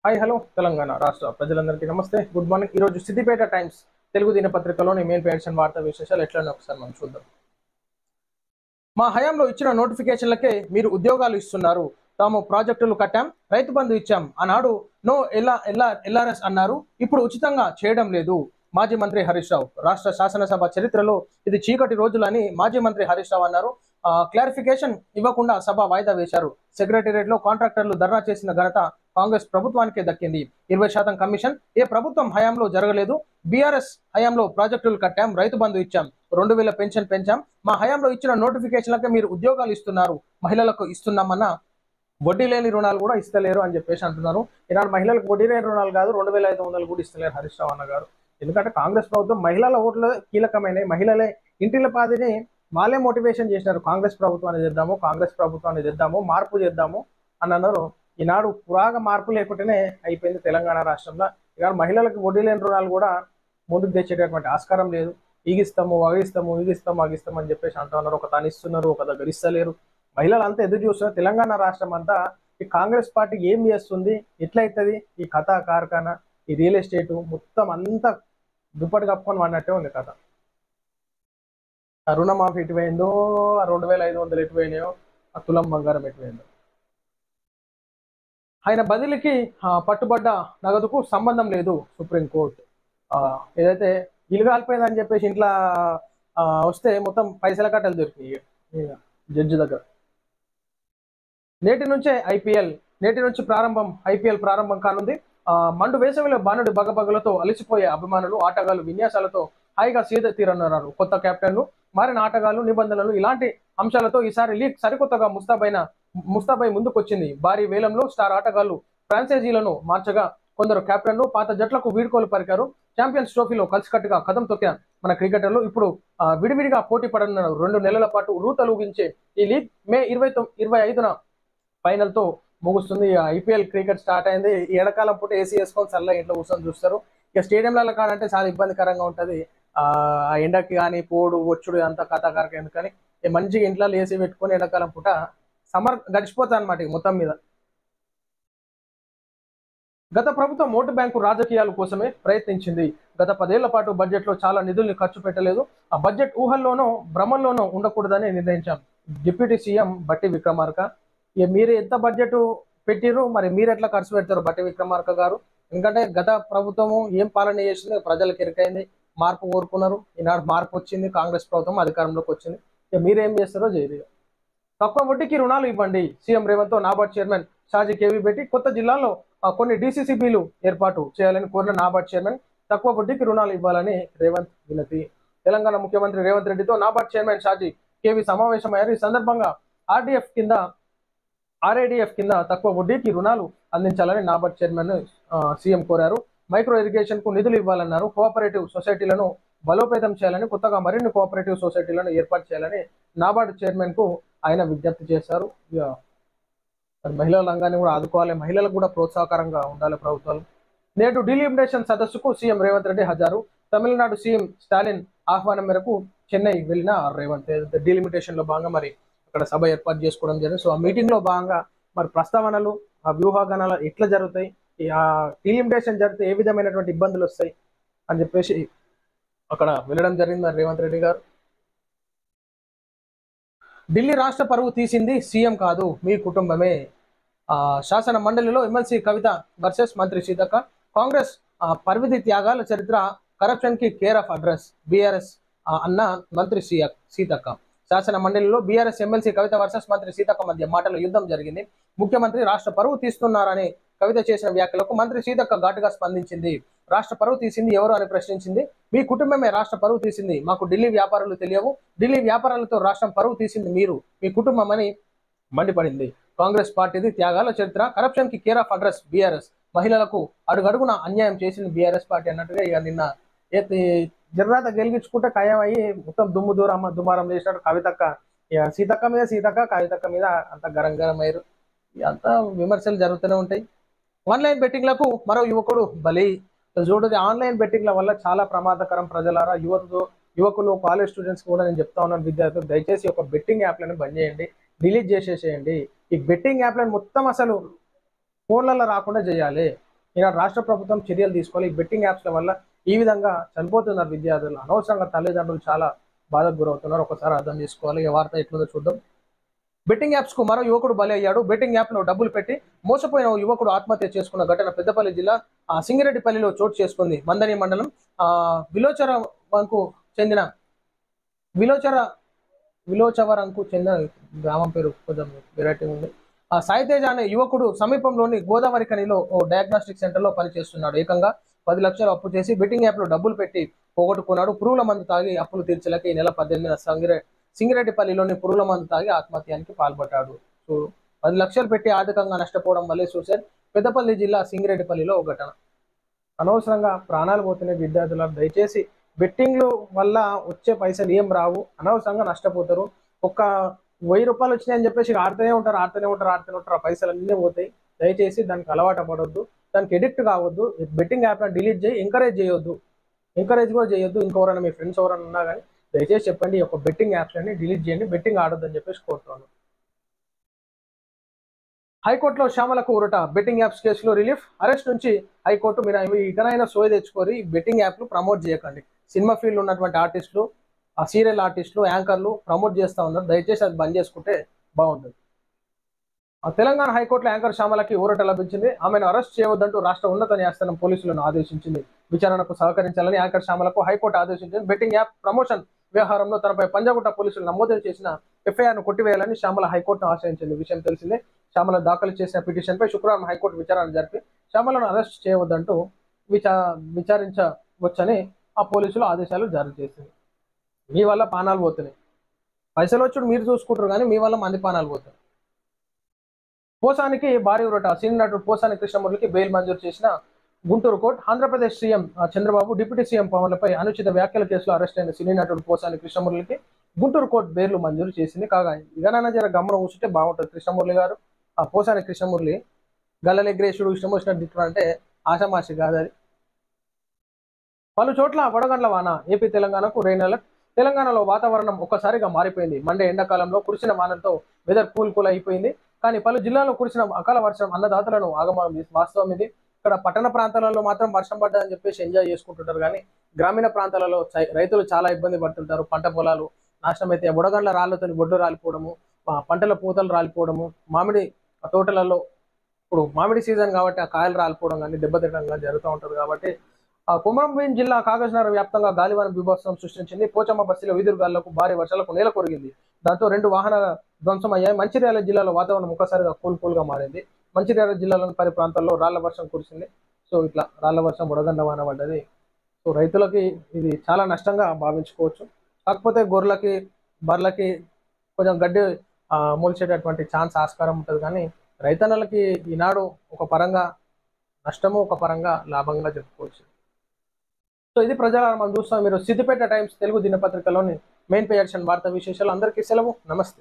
Hi hello Telangana రాష్ట్ర ప్రజలందరికీ నమస్తే గుడ్ మార్నింగ్. ఈరోజు సిద్దిపేట టైమ్స్ తెలుగు దినపత్రికలోని మెయిన్ పేజెస్ వార్తా విశేషాలు ఎట్లనే ఒకసారి మనం చూద్దాం. మా హయాంలో ఇచ్చిన నోటిఫికేషన్లకే మీరు ఉద్యోగాలు ఇస్తున్నారు. తాము ప్రాజెక్టులు కట్టాం, రైతు బంధు ఇచ్చాం. ఆనాడు నో ఎల్ఆర్ఎస్ అన్నారు, ఇప్పుడు ఉచితంగా చేయడం లేదు. మాజీ మంత్రి హరీష్ రావు. రాష్ట్ర శాసనసభ చరిత్రలో ఇది చీకటి రోజులని మాజీ మంత్రి హరీష్ రావు అన్నారు. క్లారిఫికేషన్ ఇవ్వకుండా సభ వాయిదా వేశారు. సెక్రటేరియట్ లో కాంట్రాక్టర్లు ధర్నా చేసిన ఘనత కాంగ్రెస్ ప్రభుత్వానికే దక్కింది. 20% కమిషన్ ఏ ప్రభుత్వం హయాంలో జరగలేదు. బీఆర్ఎస్ హయాంలో ప్రాజెక్టులు కట్టాం, రైతు బంధు ఇచ్చాం, 2000 పెన్షన్ పెంచాం. మా హయాంలో ఇచ్చిన నోటిఫికేషన్లకే మీరు ఉద్యోగాలు ఇస్తున్నారు. మహిళలకు ఇస్తున్నామన్న వడ్డీ లేని రుణాలు కూడా ఇస్తలేరు అని చెప్పేసి అంటున్నారు. ఈనాడు మహిళలకు వడ్డీ లేని రుణాలు కాదు, 2500 కూడా ఇస్తలేరు హరీష్ రావు అన్న గారు. ఎందుకంటే కాంగ్రెస్ ప్రభుత్వం మహిళల ఓట్లు కీలకమైన మహిళలే ఇంటిల పాదిని వాళ్ళే మోటివేషన్ చేసినారు. కాంగ్రెస్ ప్రభుత్వాన్ని చేద్దాము, కాంగ్రెస్ ప్రభుత్వాన్ని చేద్దాము, మార్పు చేద్దాము అని అన్నారు. ఈనాడు పురాగా మార్పు లేకుంటేనే అయిపోయింది తెలంగాణ రాష్ట్రంలో. ఇక మహిళలకు వడ్డీ లేని రుణాలు కూడా ముందుకు తెచ్చేటటువంటి ఆస్కారం లేదు. ఈగిస్తాము అగిస్తాము ఈగిస్తాము అగిస్తాము అని చెప్పేసి అంటున్నారు. ఒక తాను ఇస్తున్నారు, ఒక దగ్గర ఇస్తలేరు. మహిళలు అంతా ఎదురు చూస్తున్నారు. తెలంగాణ రాష్ట్రం అంతా ఈ కాంగ్రెస్ పార్టీ ఏం చేస్తుంది, ఎట్లయితుంది, ఈ కథ కార్ఖానా, ఈ రియల్ ఎస్టేట్ మొత్తం అంతా దుప్పటి కప్పుకొని అన్నట్టే ఉంది కథ. ఆ రుణమాఫీ ఎటుపోయిందో, ఆ 2500 ఎటుపోయినాయో, ఆ తులం బంగారం ఎటుపోయిందో. ఆయన బదిలీకి పట్టుబడ్డ నగదుకు సంబంధం లేదు సుప్రీంకోర్టు. ఏదైతే ఇల్లు కాలిపోయిందని చెప్పేసి ఇంట్లో వస్తే మొత్తం పైసల కట్టలు దొరికినాయి జడ్జి దగ్గర. నేటి నుంచి ఐపీఎల్ ప్రారంభం కానుంది. మండు వేసవిలో బాణుడి బగబగలతో అలసిపోయే అభిమానులు, ఆటగాళ్లు విన్యాసాలతో హాయిగా సీద తీరన్నారు. కొత్త కెప్టెన్లు, మారిన ఆటగాళ్లు, నిబంధనలు, ఇలాంటి అంశాలతో ఈసారి లీగ్ సరికొత్తగా ముస్తాబై ముందుకొచ్చింది. భారీ వేలంలో స్టార్ ఆటగాళ్లు ఫ్రాంచైజీలను మార్చగా కొందరు కెప్టెన్లు పాత జట్లకు వీడ్కోలు పలికారు. ఛాంపియన్స్ ట్రోఫీలో కలిసికట్టుగా కదం తొక్కిన మన క్రికెటర్లు ఇప్పుడు విడివిడిగా పోటీ పడనున్నారు. 2 నెలల పాటు రూతలూగించే ఈ లీగ్ మే 25న ఫైనల్ తో ముగుస్తుంది. ఐపీఎల్ క్రికెట్ స్టార్ట్ అయింది. ఈ ఎడకాలం పూట ఏసీ వేసుకొని చల్ల ఇంట్లో కూర్చొని చూస్తారు. ఇక స్టేడియంలలో కాదంటే చాలా ఇబ్బందికరంగా ఉంటది. ఆ ఎండకి కానీ పోడు వచ్చుడు అంత కథాకారక ఎందుకని మంచిగా ఇంట్లో ఏసీ పెట్టుకొని ఎండాకాలం పూట సమ్మర్ గడిచిపోతా అనమాట మొత్తం మీద. గత ప్రభుత్వం ఓటు బ్యాంకు రాజకీయాల కోసమే ప్రయత్నించింది. గత 10 ఏళ్ల పాటు బడ్జెట్ లో చాలా నిధుల్ని ఖర్చు పెట్టలేదు. ఆ బడ్జెట్ ఊహల్లోనో భ్రమంలోనో ఉండకూడదని నిర్ణయించాం. డిప్యూటీ సీఎం బట్టి విక్రమార్క. మీరు ఎంత బడ్జెట్ పెట్టిరు, మరి మీరు ఎట్లా ఖర్చు పెడతారు బట్టి విక్రమార్క గారు? ఎందుకంటే గత ప్రభుత్వము ఏం పాలన చేసింది ప్రజలకు ఎరికైంది. మార్పు కోరుకున్నారు. ఈనాడు మార్పు వచ్చింది, కాంగ్రెస్ ప్రభుత్వం అధికారంలోకి వచ్చింది. మీరేం చేస్తారో చేయరు. తక్కువ వడ్డీకి రుణాలు ఇవ్వండి. సీఎం రేవంత్ తో నాబార్డ్ చైర్మన్ షాజీ కేవీ పెట్టి కొత్త జిల్లాల్లో కొన్ని డీసీసీబీలు ఏర్పాటు చేయాలని కోరిన నాబార్డ్ చైర్మన్ తక్కువ వడ్డీకి రుణాలు ఇవ్వాలని రేవంత్ వినతి. తెలంగాణ ముఖ్యమంత్రి రేవంత్ రెడ్డితో నాబార్డ్ చైర్మన్ షాజీ కేవీ సమావేశమయ్యారు. ఈ సందర్భంగా ఆర్ఏడిఎఫ్ కింద తక్కువ వడ్డీకి రుణాలు అందించాలని నాబార్డ్ చైర్మన్ సీఎం కోరారు. మైక్రో ఇరిగేషన్ కు నిధులు ఇవ్వాలన్నారు. కోఆపరేటివ్ సొసైటీలను బలోపేతం చేయాలని, కొత్తగా మరిన్ని కోఆపరేటివ్ సొసైటీలను ఏర్పాటు చేయాలని నాబార్డ్ చైర్మన్ కు ఆయన విజ్ఞప్తి చేశారు. మహిళల రంగాన్ని కూడా ఆదుకోవాలి, మహిళలకు కూడా ప్రోత్సాహకరంగా ఉండాలి ప్రభుత్వాలు. నేడు డీలిమిటేషన్ సదస్సుకు సీఎం రేవంత్ రెడ్డి హాజరు. తమిళనాడు సీఎం స్టాలిన్ ఆహ్వానం మేరకు చెన్నై వెళ్ళిన రేవంత్ డీలిమిటేషన్ లో భాగంగా మరి అక్కడ సభ ఏర్పాటు చేసుకోవడం జరిగింది. సో ఆ మీటింగ్ లో భాగంగా మరి ప్రస్తావనలు, ఆ వ్యూహాగానాలు ఎట్లా జరుగుతాయి, ఆ డీలిమిటేషన్ జరిగితే ఏ విధమైనటువంటి ఇబ్బందులు వస్తాయి అని చెప్పేసి అక్కడ వెళ్ళడం జరిగింది మరి రేవంత్ రెడ్డి గారు. ఢిల్లీ రాష్ట్ర పరువు తీసింది సీఎం కాదు, మీ కుటుంబమే. శాసన మండలిలో ఎమ్మెల్సీ కవిత వర్సెస్ మంత్రి సీతక్క. కాంగ్రెస్ పరివిధి త్యాగాల చరిత్ర, కరప్షన్ కి కేర్ ఆఫ్ అడ్రస్ బీఆర్ఎస్ అన్న మంత్రి సీతక్క. శాసన మండలిలో బీఆర్ఎస్ ఎమ్మెల్సీ కవిత వర్సెస్ మంత్రి సీతక్క మధ్య మాటల యుద్ధం జరిగింది. ముఖ్యమంత్రి రాష్ట్ర పరువు తీస్తున్నారని కవిత చేసిన వ్యాఖ్యలకు మంత్రి సీతక్క ఘాటుగా స్పందించింది. రాష్ట్ర పరువు తీసింది ఎవరు అని ప్రశ్నించింది. మీ కుటుంబమే రాష్ట్ర పరువు తీసింది, మాకు ఢిల్లీ వ్యాపారాలు తెలియవు, ఢిల్లీ వ్యాపారాలతో రాష్ట్రం పరువు తీసింది మీరు, మీ కుటుంబం అని మండిపడింది. కాంగ్రెస్ పార్టీది త్యాగాల చరిత్ర, కరప్షన్ కి కేర్ ఆఫ్ అడ్రస్ బీఆర్ఎస్, మహిళలకు అడుగడుగున అన్యాయం చేసింది బీఆర్ఎస్ పార్టీ అన్నట్టుగా ఇక నిన్న జర్రాత గెలిగించుకుంటే ఖాయం అయ్యి మొత్తం దుమారం చేసినట్టు కవితక్క, సీతక్క కవితక్క మీద అంత గరం అయ్యారు. అంతా విమర్శలు జరుగుతూనే ఉంటాయి. ఆన్లైన్ బెట్టింగ్లకు మరో యువకుడు బలి. చూడదు, ఆన్లైన్ బెట్టింగ్ల వల్ల చాలా ప్రమాదకరం. ప్రజలారా, యువకులు, కాలేజ్ స్టూడెంట్స్ కూడా నేను చెప్తా ఉన్నాను, విద్యార్థులు దయచేసి ఒక బెట్టింగ్ యాప్లను బంద్ చేయండి, డిలీట్ చేసేసేయండి. ఈ బెట్టింగ్ యాప్లను మొత్తం అసలు ఫోన్లలో రాకుండా చేయాలి. ఈనాడు రాష్ట్ర ప్రభుత్వం చర్యలు తీసుకోవాలి. ఈ బెట్టింగ్ యాప్స్ల వల్ల ఈ విధంగా చనిపోతున్నారు విద్యార్థులు. అనవసరంగా తల్లిదండ్రులు చాలా బాధకు గురవుతున్నారు. ఒకసారి అర్థం చేసుకోవాలి. ఈ వార్త ఎట్లుందో చూద్దాం. బెట్టింగ్ యాప్స్ కు మరో యువకుడు బలి అయ్యాడు. బెట్టింగ్ యాప్ లో డబ్బులు పెట్టి మోసపోయిన ఓ యువకుడు ఆత్మహత్య చేసుకున్న ఘటన పెద్దపల్లి జిల్లా సింగిరెడ్డిపల్లిలో చోటు చేసుకుంది. మందని మండలం విలోచరంకు చెందిన విలోచర విలోచవరంకు చెందిన గ్రామం పేరు కొంచెం వెరైటీ ఉంది. సాయితేజ అనే యువకుడు సమీపంలోని గోదావరి ఖనిలో ఓ డయాగ్నోస్టిక్ సెంటర్ లో పనిచేస్తున్నాడు. ఏకంగా 10 లక్షలు అప్పు చేసి బెట్టింగ్ యాప్ లో డబ్బులు పెట్టి పోగొట్టుకున్నాడు. పురుగుల మందు తాగి అప్పులు తీర్చలేక ఈ నెల 18న సింగిరెడ్డిపల్లిలోని పురుగుల మందు తాగి ఆత్మహత్యానికి పాల్పడ్డాడు. సో 10 లక్షలు పెట్టి ఆర్థికంగా నష్టపోవడం వల్లే సూసైడ్. పెద్దపల్లి జిల్లా సింగిరెడ్డిపల్లిలో ఒక ఘటన. అనవసరంగా ప్రాణాలు పోతున్న విద్యార్థుల దయచేసి బెట్టింగ్లు వల్ల వచ్చే పైసలు ఏం రావు, అనవసరంగా నష్టపోతారు. ఒక 1000 రూపాయలు వచ్చినాయని చెప్పేసి ఆడుతూనే ఉంటారు. ఆ పైసలు అన్నీ పోతాయి. దయచేసి దానికి అలవాటు పడొద్దు, దానికి ఎడిక్ట్ కావద్దు. బెట్టింగ్ యాప్ డిలీట్ చేయి, ఎంకరేజ్ కూడా చేయొద్దు. ఇంకెవరైనా మీ ఫ్రెండ్స్ ఎవరైనా ఉన్నా కానీ దయచేసి చెప్పండి, ఈ యొక్క బెట్టింగ్ యాప్స్ అన్ని డిలీట్ చేయండి, బెట్టింగ్ ఆడొద్దు అని చెప్పేసి కోరుతున్నాను. హైకోర్టులో శ్యామలకు ఊరట. బెట్టింగ్ యాప్స్ కేసులో రిలీఫ్. అరెస్ట్ నుంచి హైకోర్టు మీరు ఇకనైనా సోయి తెచ్చుకొని బెట్టింగ్ యాప్లు ప్రమోట్ చేయకండి. సినిమా ఫీల్డ్ ఉన్నటువంటి ఆర్టిస్టులు, సీరియల్ ఆర్టిస్టులు, యాంకర్లు ప్రమోట్ చేస్తూ ఉన్నారు. దయచేసి అది బంద్ చేసుకుంటే బాగుంటుంది. తెలంగాణ హైకోర్టులో యాంకర్ శ్యామలకి ఊరట లభించింది. ఆమెను అరెస్ట్ చేయవద్దంటూ రాష్ట్ర ఉన్నత న్యాయస్థానం పోలీసులను ఆదేశించింది. విచారణకు సహకరించాలని యాంకర్ శ్యామలకు హైకోర్టు ఆదేశించింది. బెట్టింగ్ యాప్ ప్రమోషన్ వ్యవహారంలో తనపై పంజాగుట్ట పోలీసులు నమోదు చేసిన ఎఫ్ఐఆర్ను కొట్టివేయాలని శ్యామల హైకోర్టును ఆశ్రయించింది. విషయం తెలిసిందే. శ్యామల దాఖలు చేసిన పిటిషన్పై శుక్రవారం హైకోర్టు విచారణ జరిపి శ్యామలను అరెస్ట్ చేయవద్దంటూ విచారించవచ్చని ఆ పోలీసులు ఆదేశాలు జారీ చేసింది. మీ వల్ల పానాలు పోతున్నాయి. పైసలు వచ్చి మీరు చూసుకుంటారు కానీ మీ వల్ల మంది పానాలు పోతాయి. పోసానికి భారీ ఊరట. సినీ నటుడు పోసాని కృష్ణమూర్తికి బెయిల్ మంజూరు చేసిన Guntur court. Andhra Pradesh CM Chandrababu, deputy CM పవన్లపై అనుచిత వ్యాఖ్యల కేసులో అరెస్ట్ అయిన సినీ నటుడు పోసాని కృష్ణమూర్తికి గుంటూరు కోర్టు బెయిల్ మంజూరు చేసింది. కాగా ఇకనైనా జర గమనం కూర్చుంటే బాగుంటుంది. కృష్ణమూర్తి గారు, పోసాని కృష్ణమూర్తి గల్లలెగ్రేసుడు ఇష్టం వచ్చినట్టు అంటే ఆషామాషి కాదు అది. పలు చోట్ల వడగండ్ల వాన. ఏపీ తెలంగాణకు రెయిన్ అలర్ట్. తెలంగాణలో వాతావరణం ఒక్కసారిగా మారిపోయింది. మండే ఎండాకాలంలో కురిసిన వానలతో వెదర్ కూల్ అయిపోయింది. కానీ పలు జిల్లాల్లో కురిసిన అకాల వర్షం అన్నదాతలను ఆగమనం చేసి వాస్తవం ఇది. ఇక్కడ పట్టణ ప్రాంతాలలో మాత్రం వర్షం పడ్డదని చెప్పేసి ఎంజాయ్ చేసుకుంటుంటారు, కానీ గ్రామీణ ప్రాంతాలలో రైతులు చాలా ఇబ్బంది పడుతుంటారు. పంట పొలాలు నాశనం అయితే బుడగండ్ల రాళ్లతో బొడ్డు రాలిపోవడము, పంటల పూతలు రాలిపోవడము, మామిడి తోటలలో ఇప్పుడు మామిడి సీజన్ కాబట్టి ఆ కాయలు రాలిపోవడం కానీ దెబ్బతినడం కానీ జరుగుతూ ఉంటుంది. కాబట్టి కొమరంభీం జిల్లా కాగజ్నగర్ వ్యాప్తంగా గాలివాన బీభత్సం సృష్టించింది. పోచమ్మ బస్సులో వీధుర్గాళ్లకు భారీ వర్షాలకు నేల కొరిగింది. దాంతో 2 వాహనాల ధ్వంసం అయ్యాయి. మంచిర్యాల జిల్లాలో వాతావరణం ఒక్కసారిగా కూల్గా మారింది. మంచిర్యాల జిల్లాలోని 10 ప్రాంతాల్లో రాళ్ల వర్షం కురిసింది. సో ఇట్లా రాళ్ల వర్షం బుడగండ్ల వాన పడ్డది. సో రైతులకి ఇది చాలా నష్టంగా భావించుకోవచ్చు. కాకపోతే గొర్రెలకి, బర్రెలకి కొంచెం గడ్డి మొలిచేటటువంటి ఛాన్స్ ఆస్కారం ఉంటుంది. కానీ రైతన్నలకి ఈనాడు ఒక పరంగా నష్టము, ఒక పరంగా లాభంగా చెప్పుకోవచ్చు. సో ఇది ప్రజల మనం చూస్తాం. మీరు సిద్దిపేట టైమ్స్ తెలుగు దినపత్రికలోని మెయిన్ పేజ్ వార్తా విశేషాలు. అందరికీ సెలవు. నమస్తే.